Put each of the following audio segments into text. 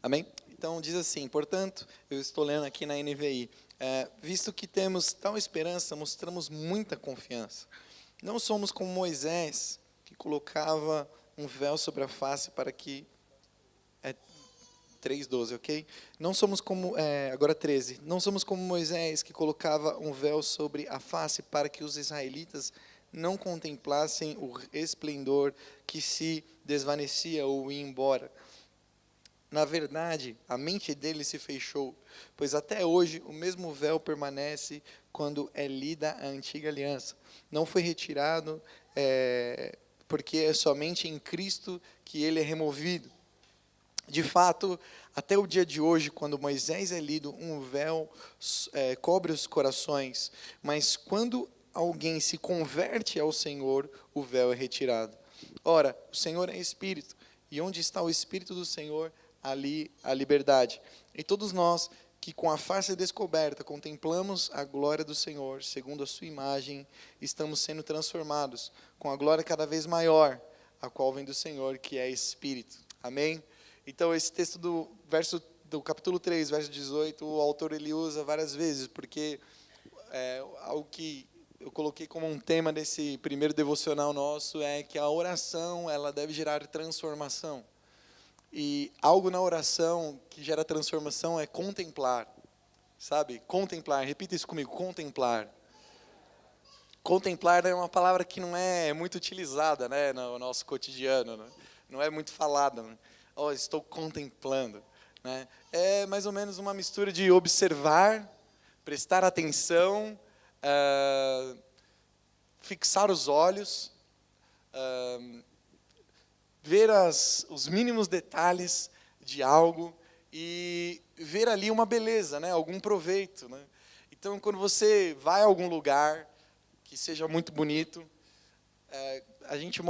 Amém? Então diz assim, portanto, eu estou lendo aqui na NVI, visto que temos tal esperança, mostramos muita confiança. Não somos como Moisés, que colocava um véu sobre a face para que... 3:12, ok? Não somos como, agora 13, não somos como Moisés, que colocava um véu sobre a face para que os israelitas não contemplassem o esplendor que se desvanecia ou ia embora. Na verdade, a mente dele se fechou, pois até hoje o mesmo véu permanece quando é lida a antiga aliança. Não foi retirado, porque é somente em Cristo que ele é removido. De fato, até o dia de hoje, quando Moisés é lido, um véu cobre os corações, mas quando alguém se converte ao Senhor, o véu é retirado. Ora, o Senhor é Espírito, e onde está o Espírito do Senhor, ali a liberdade. E todos nós que com a face descoberta contemplamos a glória do Senhor, segundo a sua imagem, estamos sendo transformados com a glória cada vez maior, a qual vem do Senhor, que é Espírito. Amém? Então esse texto do capítulo 3, verso 18, o autor ele usa várias vezes, porque algo que eu coloquei como um tema desse primeiro devocional nosso é que a oração ela deve gerar transformação. E algo na oração que gera transformação é contemplar, sabe? Contemplar, repita isso comigo, contemplar. Contemplar é uma palavra que não é muito utilizada, né, no nosso cotidiano, né? Não é muito falada, né? Oh, estou contemplando, né? É mais ou menos uma mistura de observar, prestar atenção, fixar os olhos, ver os mínimos detalhes de algo e ver ali uma beleza, né? Algum proveito, né? Então, quando você vai a algum lugar que seja muito bonito, a gente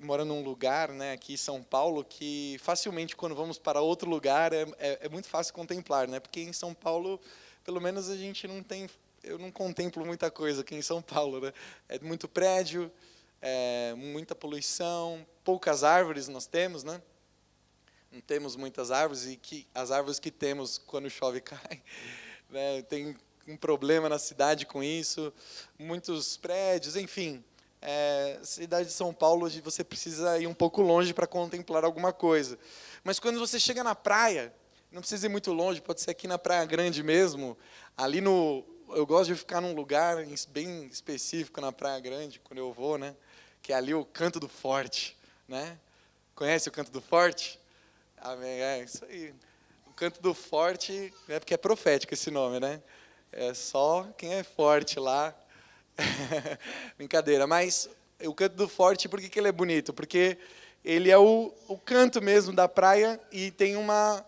mora num lugar, né, aqui em São Paulo, que facilmente, quando vamos para outro lugar, é muito fácil contemplar, né? Porque em São Paulo, pelo menos a gente não tem, eu não contemplo muita coisa aqui em São Paulo, né? É muito prédio, muita poluição, poucas árvores nós temos, né? Não temos muitas árvores, e as árvores que temos, quando chove, caem, né? Tem um problema na cidade com isso, muitos prédios, enfim. Cidade de São Paulo, onde você precisa ir um pouco longe para contemplar alguma coisa. Mas quando você chega na praia, não precisa ir muito longe, pode ser aqui na Praia Grande mesmo, eu gosto de ficar num lugar bem específico na Praia Grande, quando eu vou, né? Que é ali o Canto do Forte, né? Conhece o Canto do Forte? Amém, isso aí. O Canto do Forte, porque é profético esse nome, né? É só quem é forte lá. Brincadeira, mas o Canto do Forte, por que ele é bonito? Porque ele é o canto mesmo da praia e tem uma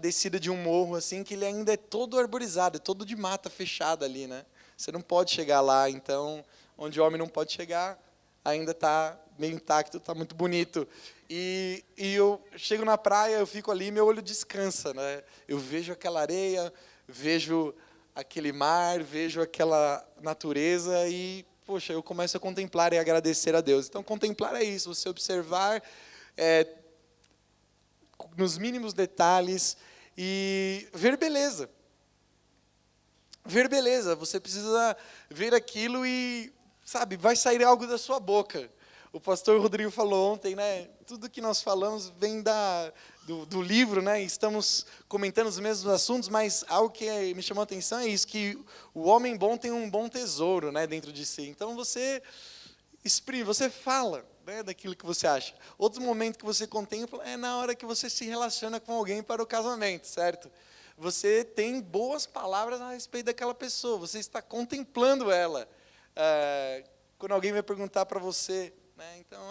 descida de um morro assim que ele ainda é todo arborizado, é todo de mata fechada ali, né? Você não pode chegar lá, então onde o homem não pode chegar, ainda está meio intacto, está muito bonito. E eu chego na praia, eu fico ali, meu olho descansa, né? Eu vejo aquela areia, vejo aquele mar, vejo aquela natureza e, poxa, eu começo a contemplar e agradecer a Deus. Então, contemplar é isso, você observar nos mínimos detalhes e ver beleza. Ver beleza, você precisa ver aquilo e, sabe, vai sair algo da sua boca. O pastor Rodrigo falou ontem, né? Tudo que nós falamos vem do livro, né? Estamos comentando os mesmos assuntos, mas algo que me chamou a atenção é isso, que o homem bom tem um bom tesouro, né, dentro de si. Então você exprime, você fala, né, daquilo que você acha. Outro momento que você contempla é na hora que você se relaciona com alguém para o casamento, certo? Você tem boas palavras a respeito daquela pessoa, você está contemplando ela. Quando alguém vai perguntar para você, né, então,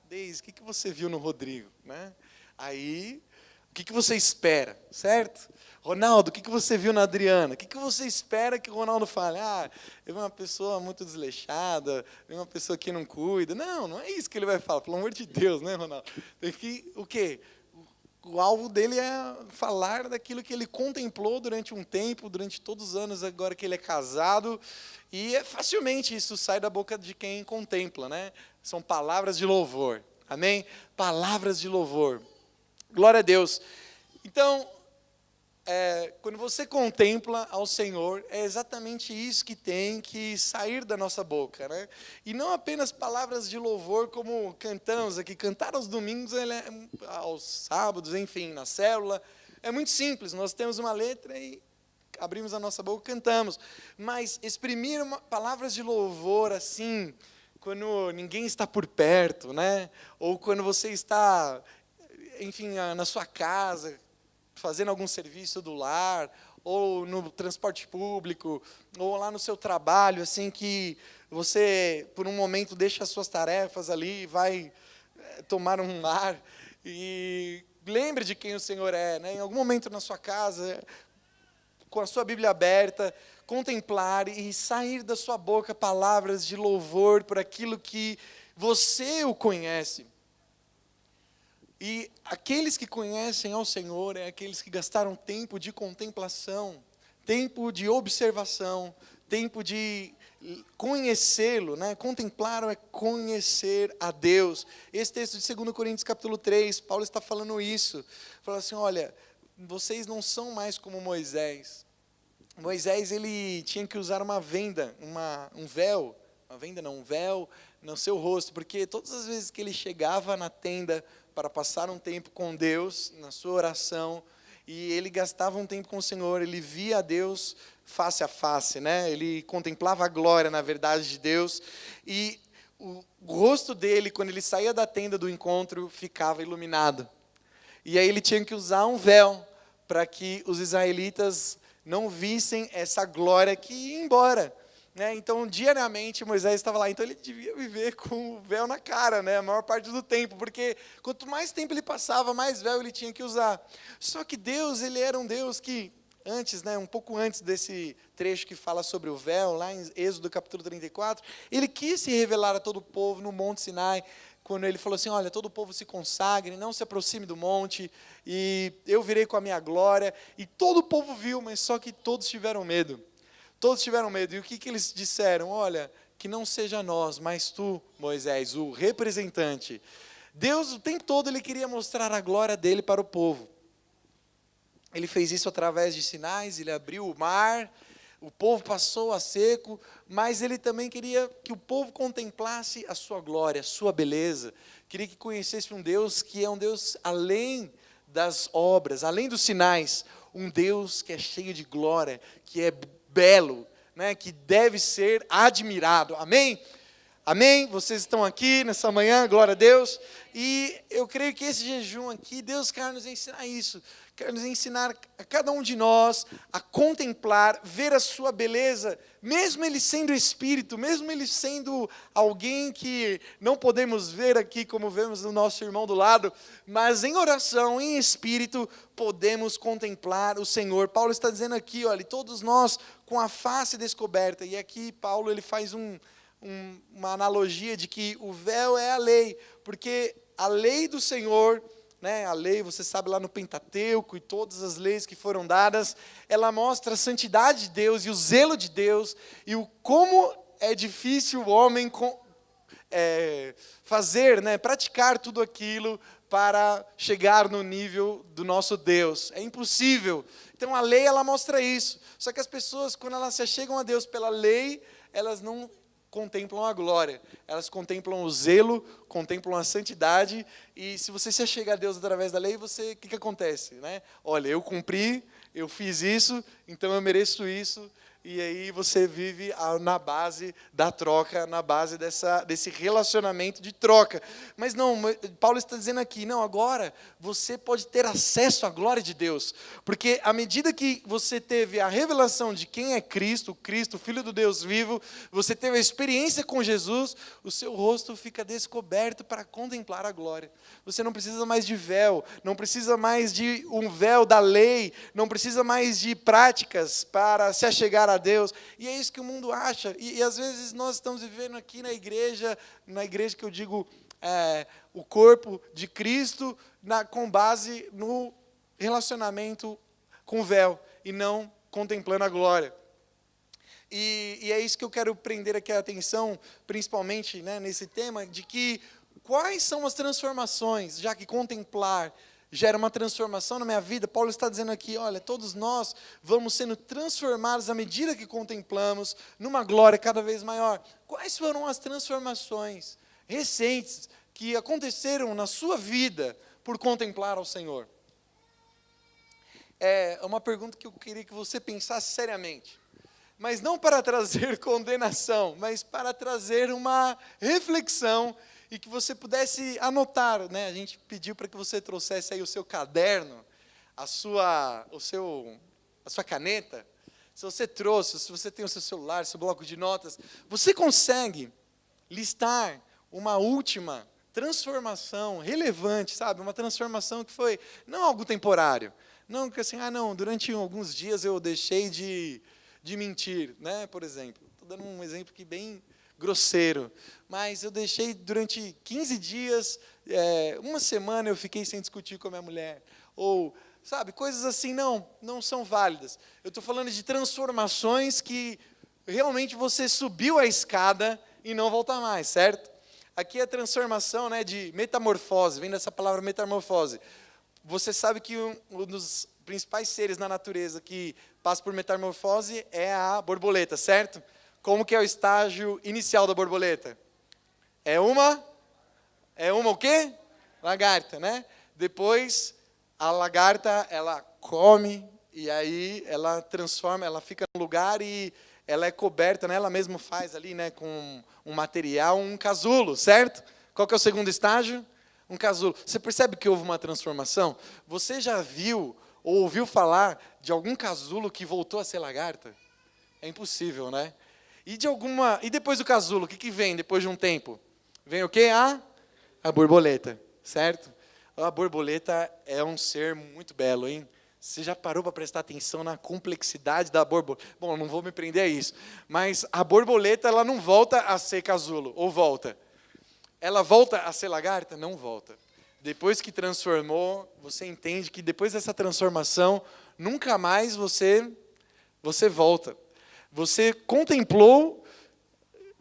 Deise, o que você viu no Rodrigo? Né? Aí, o que você espera, certo? Ronaldo, o que você viu na Adriana? O que você espera que o Ronaldo fale? Eu vi uma pessoa muito desleixada, vi uma pessoa que não cuida. Não é isso que ele vai falar, pelo amor de Deus, né, Ronaldo? Tem que, o quê? O alvo dele é falar daquilo que ele contemplou durante um tempo, durante todos os anos, agora que ele é casado, e facilmente isso sai da boca de quem contempla, né? São palavras de louvor, amém? Palavras de louvor. Glória a Deus. Então, quando você contempla ao Senhor, é exatamente isso que tem que sair da nossa boca, né? E não apenas palavras de louvor como cantamos aqui. Cantar aos domingos, aos sábados, enfim, na célula, é muito simples. Nós temos uma letra e abrimos a nossa boca e cantamos. Mas exprimir palavras de louvor assim, quando ninguém está por perto, né? Ou quando você está, enfim, na sua casa, fazendo algum serviço do lar, ou no transporte público, ou lá no seu trabalho, assim, que você, por um momento, deixa as suas tarefas ali e vai tomar um ar, e lembre de quem o Senhor é, né? Em algum momento na sua casa, com a sua Bíblia aberta, contemplar e sair da sua boca palavras de louvor por aquilo que você o conhece. E aqueles que conhecem ao Senhor é aqueles que gastaram tempo de contemplação, tempo de observação, tempo de conhecê-lo, né? Contemplar é conhecer a Deus. Esse texto de 2 Coríntios capítulo 3, Paulo está falando isso. Fala assim, olha, vocês não são mais como Moisés. Moisés, ele tinha que usar uma venda, um véu, um véu no seu rosto, porque todas as vezes que ele chegava na tenda para passar um tempo com Deus, na sua oração, e ele gastava um tempo com o Senhor, ele via a Deus face a face, né? Ele contemplava a glória, na verdade, de Deus, e o rosto dele, quando ele saía da tenda do encontro, ficava iluminado. E aí ele tinha que usar um véu, para que os israelitas não vissem essa glória que ia embora. Né? Então, diariamente, Moisés estava lá. Então, ele devia viver com o véu na cara, né? A maior parte do tempo, porque quanto mais tempo ele passava, mais véu ele tinha que usar. Só que Deus, ele era um Deus que, antes, né, um pouco antes desse trecho que fala sobre o véu, lá em Êxodo capítulo 34, ele quis se revelar a todo o povo no Monte Sinai, quando ele falou assim, olha, todo o povo se consagre, não se aproxime do monte, e eu virei com a minha glória. E todo o povo viu, mas só que todos tiveram medo. Todos tiveram medo. E o que eles disseram? Olha, que não seja nós, mas tu, Moisés, o representante. Deus, o tempo todo, ele queria mostrar a glória dele para o povo. Ele fez isso através de sinais, ele abriu o mar, o povo passou a seco, mas ele também queria que o povo contemplasse a sua glória, a sua beleza. Queria que conhecesse um Deus que é um Deus além das obras, além dos sinais. Um Deus que é cheio de glória, que é belo, né, que deve ser admirado. Amém? Amém? Vocês estão aqui nessa manhã, glória a Deus. E eu creio que esse jejum aqui, Deus quer nos ensinar isso. Quer nos ensinar a cada um de nós a contemplar, ver a sua beleza, mesmo ele sendo espírito, mesmo ele sendo alguém que não podemos ver aqui como vemos no nosso irmão do lado, mas em oração, em espírito, podemos contemplar o Senhor. Paulo está dizendo aqui, olha, todos nós com a face descoberta. E aqui Paulo ele faz uma analogia de que o véu é a lei, porque a lei do Senhor, né, a lei, você sabe, lá no Pentateuco e todas as leis que foram dadas, ela mostra a santidade de Deus e o zelo de Deus e o como é difícil o homem fazer, né, praticar tudo aquilo para chegar no nível do nosso Deus. É impossível. Então a lei, ela mostra isso. Só que as pessoas, quando elas se chegam a Deus pela lei, elas não contemplam a glória, elas contemplam o zelo, contemplam a santidade, e se você se achega a Deus através da lei, o que acontece? Né? Olha, eu cumpri, eu fiz isso, então eu mereço isso, e aí você vive na base da troca, na base desse relacionamento de troca. Mas não, Paulo está dizendo aqui, não, agora você pode ter acesso à glória de Deus, porque à medida que você teve a revelação de quem é Cristo, Filho do Deus vivo, você teve a experiência com Jesus, o seu rosto fica descoberto para contemplar a glória. Você não precisa mais de véu, não precisa mais de um véu da lei, não precisa mais de práticas para se achegar a Deus, e é isso que o mundo acha, e às vezes nós estamos vivendo aqui na igreja que eu digo, o corpo de Cristo, com base no relacionamento com o véu, e não contemplando a glória. E é isso que eu quero prender aqui a atenção, principalmente, né, nesse tema, de que quais são as transformações, já que contemplar gera uma transformação na minha vida. Paulo está dizendo aqui, olha, todos nós vamos sendo transformados à medida que contemplamos numa glória cada vez maior. Quais foram as transformações recentes que aconteceram na sua vida por contemplar ao Senhor? É uma pergunta que eu queria que você pensasse seriamente. Mas não para trazer condenação, mas para trazer uma reflexão e que você pudesse anotar, né? A gente pediu para que você trouxesse aí o seu caderno, a sua caneta. Se você trouxe, se você tem o seu celular, seu bloco de notas, você consegue listar uma última transformação relevante, sabe? Uma transformação que foi não algo temporário, não que assim, durante alguns dias eu deixei de mentir, né? Por exemplo, estou dando um exemplo aqui bem grosseiro, mas eu deixei durante 15 dias, uma semana eu fiquei sem discutir com a minha mulher, ou, sabe, coisas assim, não são válidas. Eu estou falando de transformações que realmente você subiu a escada e não volta mais, certo? Aqui é a transformação, né, de metamorfose, vem dessa palavra metamorfose. Você sabe que um dos principais seres na natureza que passa por metamorfose é a borboleta, certo? Como que é o estágio inicial da borboleta? É uma o quê? Lagarta, né? Depois, a lagarta, ela come, e aí ela transforma, ela fica no lugar e ela é coberta, né? Ela mesma faz ali, né, com um material, um casulo, certo? Qual que é o segundo estágio? Um casulo. Você percebe que houve uma transformação? Você já viu ou ouviu falar de algum casulo que voltou a ser lagarta? É impossível, né? E depois do casulo, o que vem depois de um tempo? Vem o quê? A borboleta, certo? A borboleta é um ser muito belo, hein? Você já parou para prestar atenção na complexidade da borboleta? Bom, não vou me prender a isso, mas a borboleta ela não volta a ser casulo, ou volta? Ela volta a ser lagarta? Não volta. Depois que transformou, você entende que depois dessa transformação, nunca mais você volta. Você contemplou,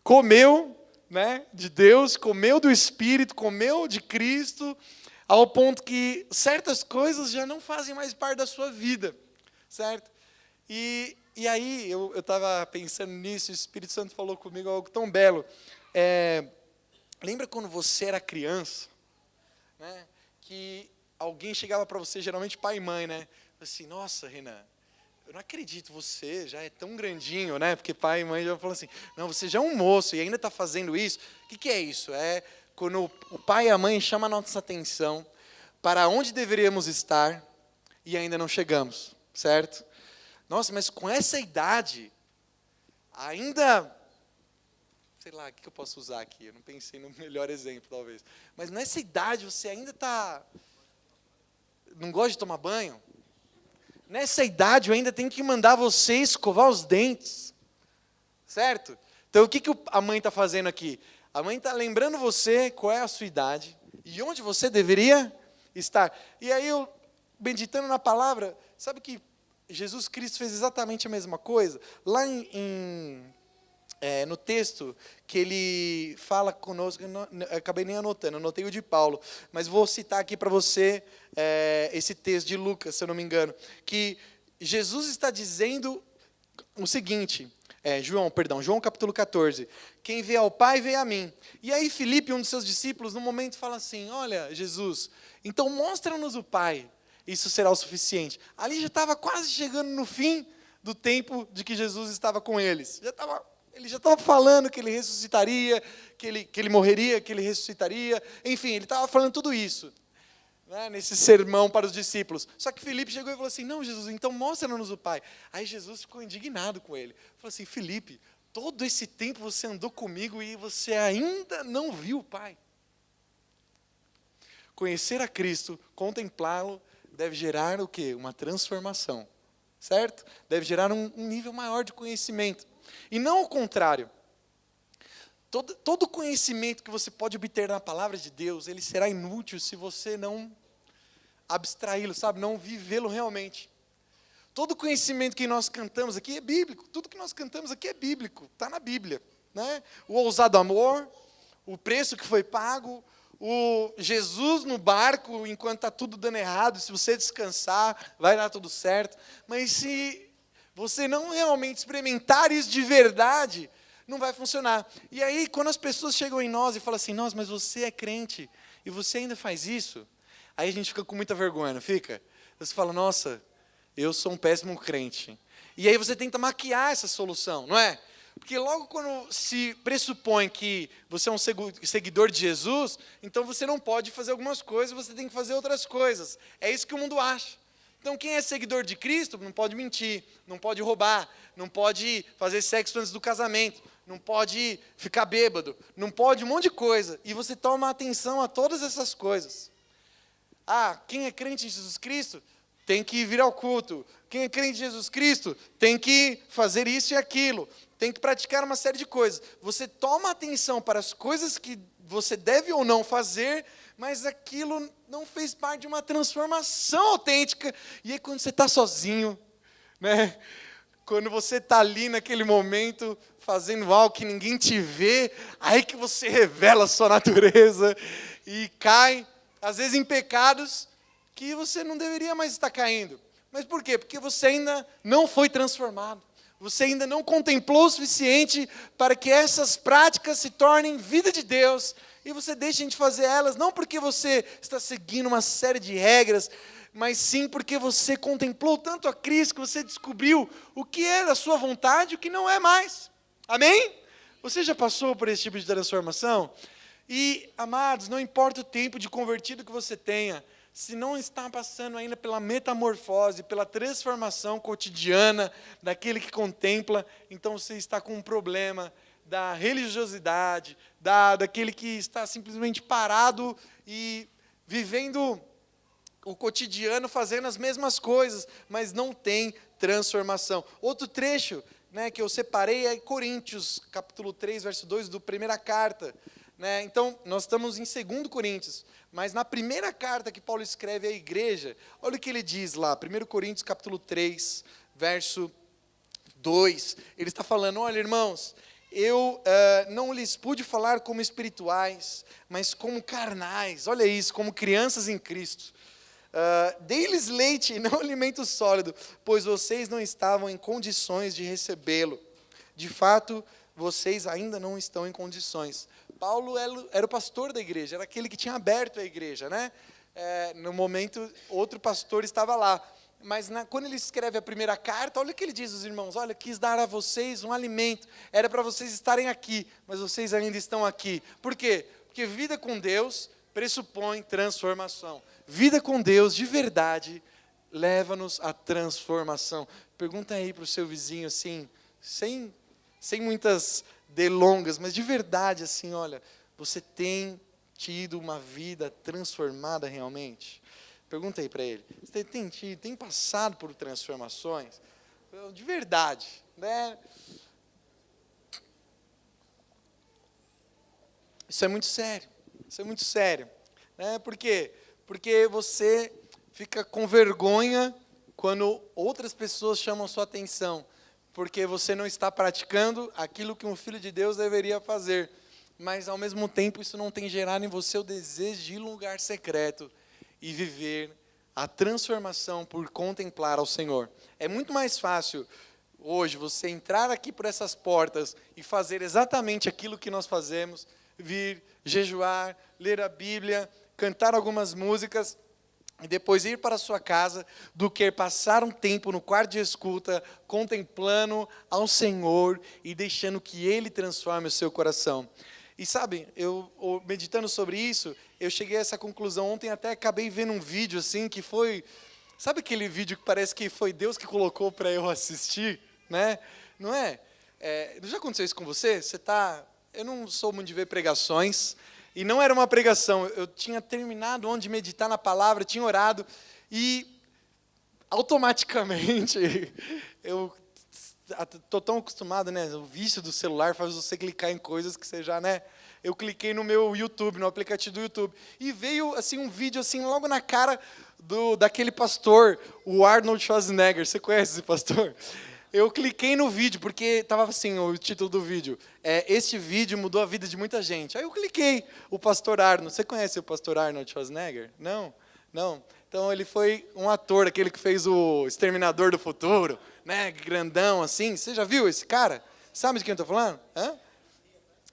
comeu, né, de Deus, comeu do Espírito, comeu de Cristo, ao ponto que certas coisas já não fazem mais parte da sua vida, certo? E aí, eu estava pensando nisso, o Espírito Santo falou comigo algo tão belo. Lembra quando você era criança, né, que alguém chegava para você, geralmente pai e mãe, né? Assim, nossa, Renan, eu não acredito, você já é tão grandinho, né? Porque pai e mãe já falam assim, não, você já é um moço e ainda está fazendo isso. O que é isso? É quando o pai e a mãe chamam a nossa atenção para onde deveríamos estar e ainda não chegamos, certo? Nossa, mas com essa idade, ainda... Sei lá, o que eu posso usar aqui? Eu não pensei no melhor exemplo, talvez. Mas nessa idade, você ainda não gosta de tomar banho? Nessa idade, eu ainda tenho que mandar você escovar os dentes. Certo? Então, o que a mãe está fazendo aqui? A mãe está lembrando você qual é a sua idade e onde você deveria estar. E aí, eu, meditando na palavra, sabe que Jesus Cristo fez exatamente a mesma coisa? Lá no texto que ele fala conosco, eu acabei nem anotando, anotei o de Paulo, mas vou citar aqui para você esse texto de Lucas, se eu não me engano, que Jesus está dizendo o seguinte, João capítulo 14, quem vê ao Pai, vê a mim. E aí Filipe, um dos seus discípulos, no momento fala assim, olha Jesus, então mostra-nos o Pai, isso será o suficiente. Ali já estava quase chegando no fim do tempo de que Jesus estava com eles, ele já estava falando que ele ressuscitaria, que ele morreria, que ele ressuscitaria. Enfim, ele estava falando tudo isso, né, nesse sermão para os discípulos. Só que Filipe chegou e falou assim, não, Jesus, então mostra-nos o Pai. Aí Jesus ficou indignado com ele. Falou assim, Filipe, todo esse tempo você andou comigo e você ainda não viu o Pai. Conhecer a Cristo, contemplá-lo, deve gerar o quê? Uma transformação, certo? Deve gerar um nível maior de conhecimento. E não o contrário. Todo conhecimento que você pode obter na palavra de Deus, ele será inútil se você não abstraí-lo, sabe? Não vivê-lo realmente. Todo conhecimento que nós cantamos aqui é bíblico. Tudo que nós cantamos aqui é bíblico. Está na Bíblia, né? O ousado amor, o preço que foi pago, o Jesus no barco enquanto está tudo dando errado. Se você descansar, vai dar tudo certo. Mas se você não realmente experimentar isso de verdade, não vai funcionar. E aí, quando as pessoas chegam em nós e falam assim, nossa, mas você é crente e você ainda faz isso? Aí a gente fica com muita vergonha, não fica? Você fala, nossa, eu sou um péssimo crente. E aí você tenta maquiar essa solução, não é? Porque logo quando se pressupõe que você é um seguidor de Jesus, então você não pode fazer algumas coisas, você tem que fazer outras coisas. É isso que o mundo acha. Então quem é seguidor de Cristo não pode mentir, não pode roubar, não pode fazer sexo antes do casamento, não pode ficar bêbado, não pode um monte de coisa. E você toma atenção a todas essas coisas. Ah, quem é crente em Jesus Cristo tem que vir ao culto. Quem é crente em Jesus Cristo tem que fazer isso e aquilo. Tem que praticar uma série de coisas. Você toma atenção para as coisas que você deve ou não fazer, mas aquilo não fez parte de uma transformação autêntica. E aí quando você está sozinho, né? Quando você está ali naquele momento, fazendo algo que ninguém te vê, aí que você revela a sua natureza e cai, às vezes em pecados que você não deveria mais estar caindo. Mas por quê? Porque você ainda não foi transformado. Você ainda não contemplou o suficiente para que essas práticas se tornem vida de Deus. E você deixa de fazer elas, não porque você está seguindo uma série de regras, mas sim porque você contemplou tanto a Cristo, que você descobriu o que é da sua vontade e o que não é mais. Amém? Você já passou por esse tipo de transformação? E, amados, não importa o tempo de convertido que você tenha, se não está passando ainda pela metamorfose, pela transformação cotidiana daquele que contempla, então você está com um problema da religiosidade, daquele que está simplesmente parado e vivendo o cotidiano, fazendo as mesmas coisas, mas não tem transformação. Outro trecho, né, que eu separei é Coríntios, capítulo 3, verso 2, do primeira carta. Né? Então, nós estamos em 2 Coríntios, mas na primeira carta que Paulo escreve à igreja, olha o que ele diz lá, 1 Coríntios capítulo 3, verso 2, ele está falando, olha irmãos, eu não lhes pude falar como espirituais, mas como carnais, olha isso, como crianças em Cristo. Dei-lhes leite e não alimento sólido, pois vocês não estavam em condições de recebê-lo. De fato, vocês ainda não estão em condições. Paulo era o pastor da igreja, era aquele que tinha aberto a igreja, né? No momento, outro pastor estava lá. Mas quando ele escreve a primeira carta, olha o que ele diz aos irmãos, olha, quis dar a vocês um alimento, era para vocês estarem aqui, mas vocês ainda estão aqui. Por quê? Porque vida com Deus pressupõe transformação. Vida com Deus, de verdade, leva-nos à transformação. Pergunta aí para o seu vizinho, assim, sem muitas delongas, mas de verdade, assim, olha, você tem tido uma vida transformada realmente? Pergunta aí para ele. Você tem passado por transformações? De verdade, né? Isso é muito sério. Isso é muito sério. Né? Por quê? Porque você fica com vergonha quando outras pessoas chamam sua atenção, porque você não está praticando aquilo que um filho de Deus deveria fazer. Mas, ao mesmo tempo, isso não tem gerado em você o desejo de ir em um lugar secreto e viver a transformação por contemplar ao Senhor. É muito mais fácil, hoje, você entrar aqui por essas portas e fazer exatamente aquilo que nós fazemos, vir, jejuar, ler a Bíblia, cantar algumas músicas, e depois ir para a sua casa, do que passar um tempo no quarto de escuta, contemplando ao Senhor e deixando que Ele transforme o seu coração. E sabe, eu meditando sobre isso, eu cheguei a essa conclusão ontem, até acabei vendo um vídeo assim, que foi, sabe aquele vídeo que parece que foi Deus que colocou para eu assistir, né? Não é? Já aconteceu isso com você? Eu não sou muito de ver pregações, e não era uma pregação, eu tinha terminado onde meditar na palavra, tinha orado, e automaticamente, eu estou tão acostumado, né, o vício do celular faz você clicar em coisas que você já, né, eu cliquei no meu YouTube, no aplicativo do YouTube, e veio assim, um vídeo assim, logo na cara daquele pastor, o Arnold Schwarzenegger, você conhece esse pastor? eu cliquei no vídeo, porque tava assim o título do vídeo. Este vídeo mudou a vida de muita gente. Aí eu cliquei. O pastor Arnold. Você conhece o pastor Arnold Schwarzenegger? Não? Não? Então ele foi um ator, aquele que fez o Exterminador do Futuro, né? Grandão assim. Você já viu esse cara? Sabe de quem eu estou falando? Hã?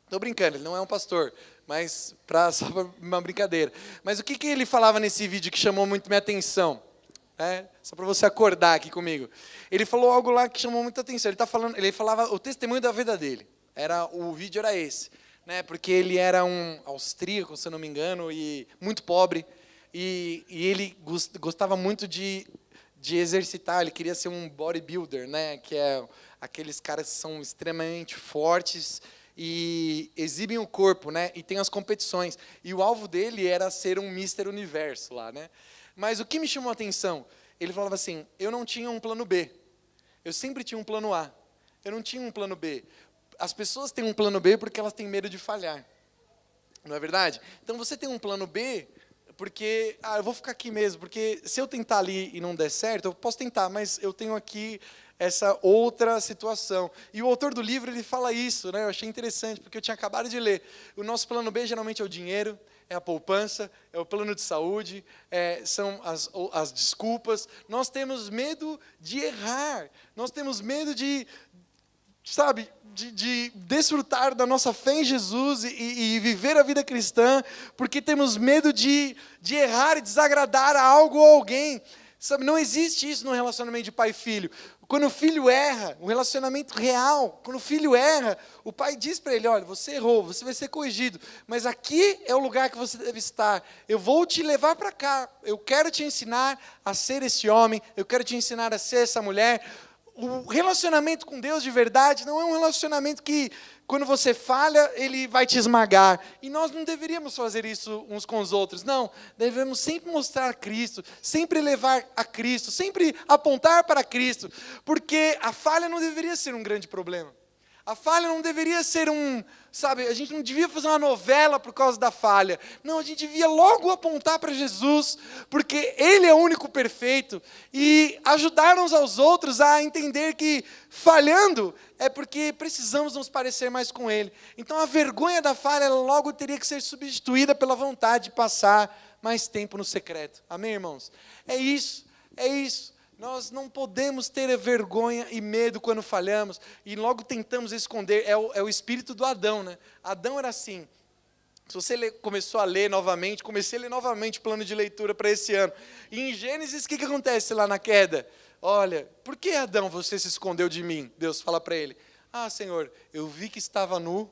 Tô brincando, ele não é um pastor, mas só para uma brincadeira. Mas o que ele falava nesse vídeo que chamou muito minha atenção? Só para você acordar aqui comigo. Ele falou algo lá que chamou muita atenção. Ele falava o testemunho da vida dele. O vídeo era esse, né? Porque ele era um austríaco, se eu não me engano, e muito pobre. E ele gostava muito de exercitar. Ele queria ser um bodybuilder, né? Que é aqueles caras que são extremamente fortes e exibem o corpo, né? E tem as competições. E o alvo dele era ser um Mister Universo lá, né? Mas o que me chamou a atenção, ele falava assim, eu não tinha um plano B, eu sempre tinha um plano A, eu não tinha um plano B. As pessoas têm um plano B porque elas têm medo de falhar, não é verdade? Então você tem um plano B porque, eu vou ficar aqui mesmo, porque se eu tentar ali e não der certo, eu posso tentar, mas eu tenho aqui essa outra situação. E o autor do livro, ele fala isso, né? Eu achei interessante, porque eu tinha acabado de ler. O nosso plano B geralmente é o dinheiro, é a poupança, é o plano de saúde, são as desculpas. Nós temos medo de errar, nós temos medo de desfrutar da nossa fé em Jesus e viver a vida cristã, porque temos medo de errar e desagradar a algo ou alguém. Sabe, não existe isso no relacionamento de pai e filho. Quando o filho erra, um relacionamento real, quando o filho erra, o pai diz para ele, olha, você errou, você vai ser corrigido, mas aqui é o lugar que você deve estar. Eu vou te levar para cá, eu quero te ensinar a ser esse homem, eu quero te ensinar a ser essa mulher. O relacionamento com Deus de verdade não é um relacionamento que, quando você falha, Ele vai te esmagar. E nós não deveríamos fazer isso uns com os outros. Não, devemos sempre mostrar Cristo, sempre levar a Cristo, sempre apontar para Cristo. Porque a falha não deveria ser um grande problema. A falha não deveria ser a gente não devia fazer uma novela por causa da falha. Não, a gente devia logo apontar para Jesus, porque Ele é o único perfeito, e ajudar uns aos outros a entender que falhando é porque precisamos nos parecer mais com Ele. Então a vergonha da falha logo teria que ser substituída pela vontade de passar mais tempo no secreto. Amém, irmãos? É isso. Nós não podemos ter vergonha e medo quando falhamos, e logo tentamos esconder. É o espírito do Adão, né? Adão era assim. Se você começou a ler novamente, comecei a ler novamente o plano de leitura para esse ano. E em Gênesis, o que acontece lá na queda? Olha, por que, Adão, você se escondeu de mim? Deus fala para ele. Senhor, eu vi que estava nu,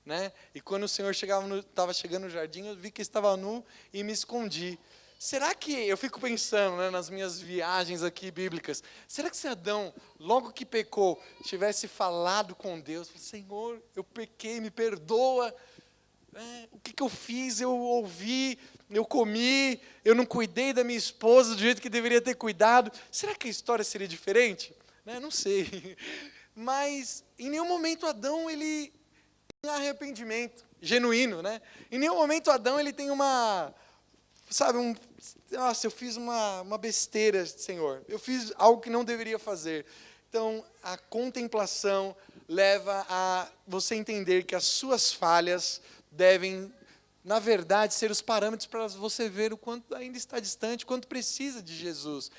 né? E quando o Senhor estava chegando no jardim, eu vi que estava nu e me escondi. Será que, eu fico pensando, né, nas minhas viagens aqui bíblicas, será que se Adão, logo que pecou, tivesse falado com Deus, Senhor, eu pequei, me perdoa, o que eu fiz? Eu ouvi, eu comi, eu não cuidei da minha esposa do jeito que deveria ter cuidado, será que a história seria diferente? Não sei, mas em nenhum momento Adão, ele tem arrependimento genuíno, né? Em nenhum momento Adão, ele tem nossa, eu fiz uma besteira, Senhor. Eu fiz algo que não deveria fazer. Então, a contemplação leva a você entender que as suas falhas devem, na verdade, ser os parâmetros para você ver o quanto ainda está distante, o quanto precisa de Jesus.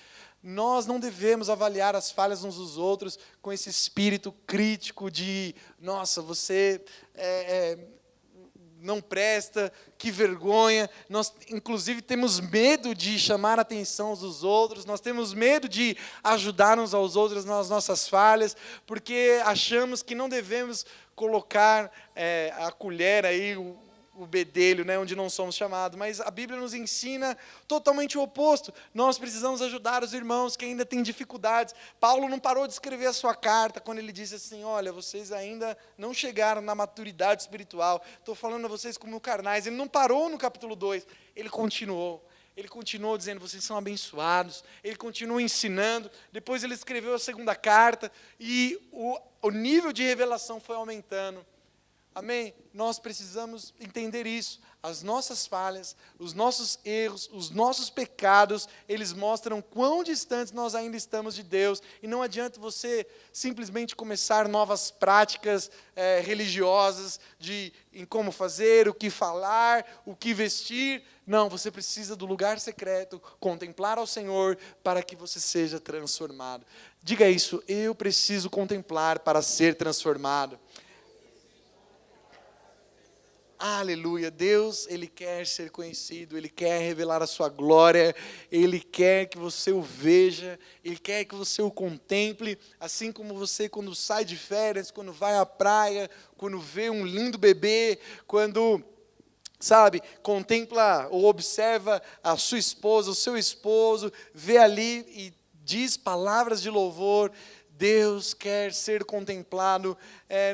Nós não devemos avaliar as falhas uns dos outros com esse espírito crítico de, nossa, você não presta, que vergonha. Nós, inclusive, temos medo de chamar a atenção uns dos outros, nós temos medo de ajudar uns aos outros nas nossas falhas, porque achamos que não devemos colocar a colher aí, o bedelho, né, onde não somos chamados, mas a Bíblia nos ensina totalmente o oposto. Nós precisamos ajudar os irmãos que ainda têm dificuldades. Paulo não parou de escrever a sua carta quando ele disse assim, olha, vocês ainda não chegaram na maturidade espiritual, estou falando a vocês como carnais. Ele não parou no capítulo 2, ele continuou dizendo, vocês são abençoados, ele continuou ensinando, depois ele escreveu a segunda carta, e o nível de revelação foi aumentando. Amém? Nós precisamos entender isso. As nossas falhas, os nossos erros, os nossos pecados, eles mostram quão distantes nós ainda estamos de Deus. E não adianta você simplesmente começar novas práticas religiosas em como fazer, o que falar, o que vestir. Não, você precisa do lugar secreto, contemplar ao Senhor para que você seja transformado. Diga isso, eu preciso contemplar para ser transformado. Aleluia, Deus, Ele quer ser conhecido, Ele quer revelar a sua glória, Ele quer que você o veja, Ele quer que você o contemple, assim como você quando sai de férias, quando vai à praia, quando vê um lindo bebê, quando, sabe, contempla ou observa a sua esposa, o seu esposo, vê ali e diz palavras de louvor. Deus quer ser contemplado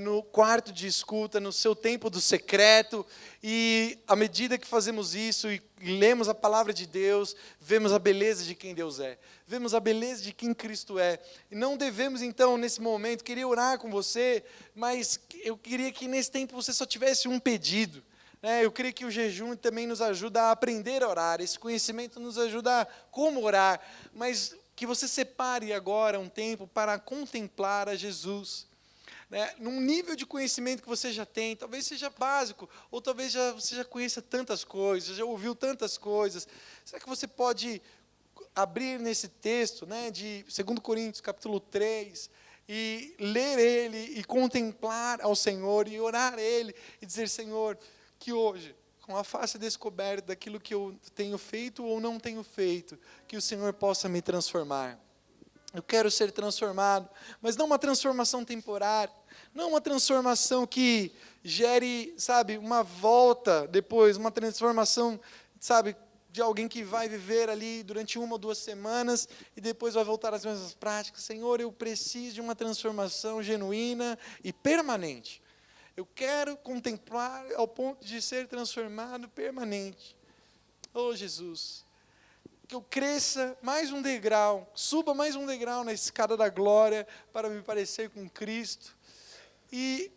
no quarto de escuta, no seu tempo do secreto, e à medida que fazemos isso e lemos a palavra de Deus, vemos a beleza de quem Deus é, vemos a beleza de quem Cristo é, e não devemos então nesse momento, queria orar com você, mas eu queria que nesse tempo você só tivesse um pedido, né? Eu creio que o jejum também nos ajuda a aprender a orar, esse conhecimento nos ajuda a como orar, mas que você separe agora um tempo para contemplar a Jesus, né? Num nível de conhecimento que você já tem, talvez seja básico, ou talvez você já conheça tantas coisas, já ouviu tantas coisas. Será que você pode abrir nesse texto, né, de 2 Coríntios, capítulo 3, e ler ele, e contemplar ao Senhor, e orar a Ele, e dizer, Senhor, que hoje, com a face descoberta daquilo que eu tenho feito ou não tenho feito, que o Senhor possa me transformar. Eu quero ser transformado, mas não uma transformação temporária, não uma transformação que gere, sabe, uma volta depois, uma transformação, sabe, de alguém que vai viver ali durante 1 ou 2 semanas e depois vai voltar às mesmas práticas. Senhor, eu preciso de uma transformação genuína e permanente. Eu quero contemplar ao ponto de ser transformado permanente. Oh, Jesus, que eu cresça mais um degrau, suba mais um degrau na escada da glória para me parecer com Cristo. E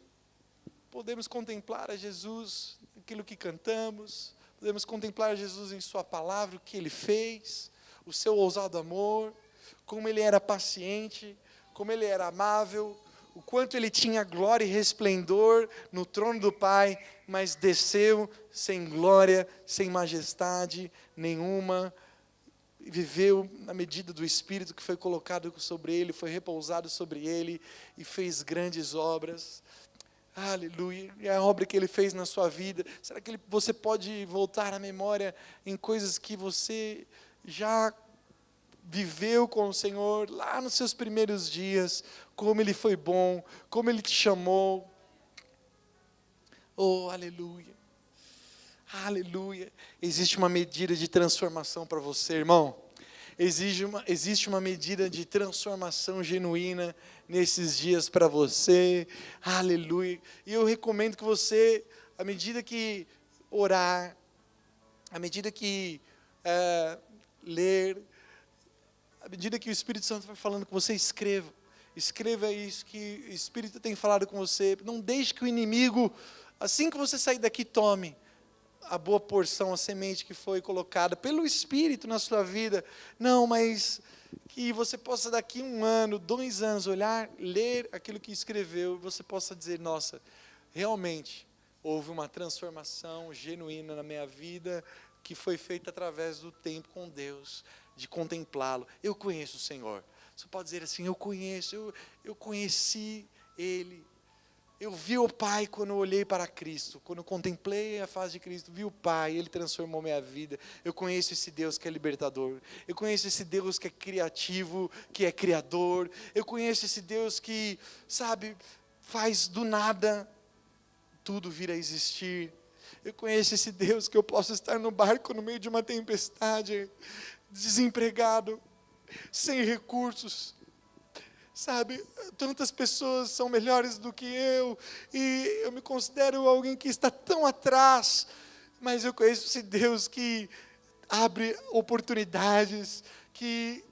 podemos contemplar a Jesus, aquilo que cantamos, podemos contemplar Jesus em sua palavra, o que Ele fez, o seu ousado amor, como Ele era paciente, como Ele era amável, o quanto Ele tinha glória e resplendor no trono do Pai, mas desceu sem glória, sem majestade nenhuma, viveu na medida do Espírito que foi colocado sobre Ele, foi repousado sobre Ele, e fez grandes obras. Aleluia, e a obra que Ele fez na sua vida, será que você pode voltar à memória em coisas que você já viveu com o Senhor, lá nos seus primeiros dias, como Ele foi bom, como Ele te chamou? Oh, aleluia, aleluia, existe uma medida de transformação para você, irmão, existe uma medida de transformação genuína nesses dias para você, aleluia, e eu recomendo que você, à medida que orar, à medida que ler, à medida que o Espírito Santo vai falando com você, escreva isso que o Espírito tem falado com você, não deixe que o inimigo, assim que você sair daqui, tome a boa porção, a semente que foi colocada pelo Espírito na sua vida, não, mas que você possa daqui 1 ano, 2 anos, olhar, ler aquilo que escreveu, e você possa dizer, nossa, realmente, houve uma transformação genuína na minha vida, que foi feita através do tempo com Deus, de contemplá-lo. Eu conheço o Senhor. Você pode dizer assim, eu conheci Ele. Eu vi o Pai quando eu olhei para Cristo, quando eu contemplei a face de Cristo, vi o Pai, Ele transformou minha vida. Eu conheço esse Deus que é libertador. Eu conheço esse Deus que é criativo, que é criador. Eu conheço esse Deus que, sabe, faz do nada tudo vir a existir. Eu conheço esse Deus que eu posso estar no barco no meio de uma tempestade, desempregado, sem recursos, sabe, tantas pessoas são melhores do que eu, e eu me considero alguém que está tão atrás, mas eu conheço esse Deus que abre oportunidades, que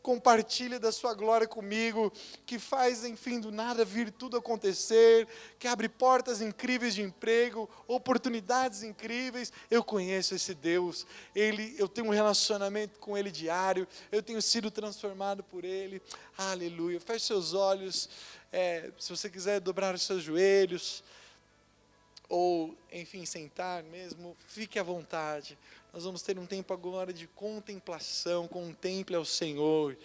compartilha da sua glória comigo, que faz, enfim, do nada vir tudo acontecer, que abre portas incríveis de emprego, oportunidades incríveis. Eu conheço esse Deus, eu tenho um relacionamento com Ele diário, eu tenho sido transformado por Ele. Aleluia. Feche seus olhos, se você quiser dobrar os seus joelhos, ou, enfim, sentar mesmo, fique à vontade. Nós vamos ter um tempo agora de contemplação, contemple ao Senhor.